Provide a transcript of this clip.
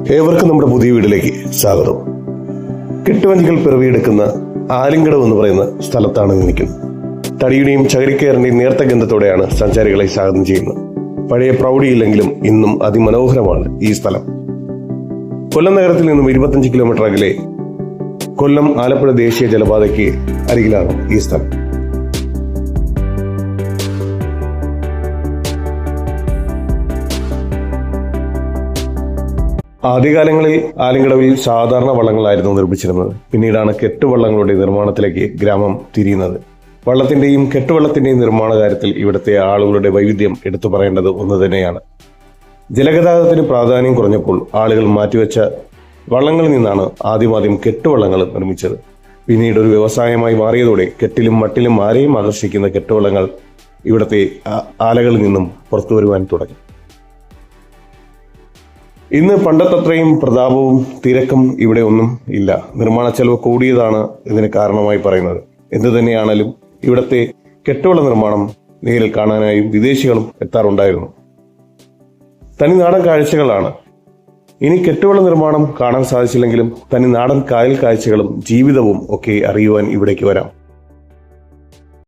ഏവർക്കും നമ്മുടെ പുതിയ വീട്ടിലേക്ക് സ്വാഗതം. കെട്ടുവഞ്ചികൾ പിറവിയെടുക്കുന്ന ആലിങ്കടവ് എന്ന് പറയുന്ന സ്ഥലത്താണ് നിൽക്കുന്നത്. തടിയുടെയും ചകരിക്കയറിന്റെയും നേർത്ത ഗന്ധത്തോടെയാണ് സഞ്ചാരികളെ സ്വാഗതം ചെയ്യുന്നത്. പഴയ പ്രൗഢിയില്ലെങ്കിലും ഇന്നും അതിമനോഹരമാണ് ഈ സ്ഥലം. കൊല്ലം നഗരത്തിൽ നിന്നും 25 കിലോമീറ്റർ അകലെ കൊല്ലം ആലപ്പുഴ ദേശീയ ജലപാതയ്ക്ക് അരികിലാണ് ഈ സ്ഥലം. ആദ്യകാലങ്ങളിൽ ആലിങ്കടവിൽ സാധാരണ വള്ളങ്ങളായിരുന്നു നിർമ്മിച്ചിരുന്നത്. പിന്നീടാണ് കെട്ടുവള്ളങ്ങളുടെ നിർമ്മാണത്തിലേക്ക് ഗ്രാമം തിരിയുന്നത്. വള്ളത്തിന്റെയും കെട്ടുവള്ളത്തിന്റെയും നിർമ്മാണ കാര്യത്തിൽ ഇവിടുത്തെ ആളുകളുടെ വൈവിധ്യം എടുത്തു പറയേണ്ടത് ഒന്ന് തന്നെയാണ്. ജലഗതാഗതത്തിന് പ്രാധാന്യം കുറഞ്ഞപ്പോൾ ആളുകൾ മാറ്റിവെച്ച വള്ളങ്ങളിൽ നിന്നാണ് ആദ്യം കെട്ടുവള്ളങ്ങൾ നിർമ്മിച്ചത്. പിന്നീട് ഒരു വ്യവസായമായി മാറിയതോടെ കെട്ടിലും മട്ടിലും ആരെയും ആകർഷിക്കുന്ന കെട്ടുവള്ളങ്ങൾ ഇവിടുത്തെ ആലകളിൽ നിന്നും പുറത്തു വരുവാൻ തുടങ്ങി. ഇന്ന് പണ്ടത്തത്രയും പ്രതാപവും തിരക്കും ഇവിടെ ഒന്നും ഇല്ല. നിർമ്മാണ ചെലവ് കൂടിയതാണ് ഇതിന് കാരണമായി പറയുന്നത്. എന്തു തന്നെയാണെങ്കിലും ഇവിടുത്തെ കെട്ടുവള്ള നിർമ്മാണം നേരിൽ കാണാനായും വിദേശികളും എത്താറുണ്ടായിരുന്നു. തനി നാടൻ കാഴ്ചകളാണ്. ഇനി കെട്ടുവള്ള നിർമ്മാണം കാണാൻ സാധിച്ചില്ലെങ്കിലും തനി നാടൻ കായൽ കാഴ്ചകളും ജീവിതവും ഒക്കെ അറിയുവാൻ ഇവിടേക്ക് വരാം.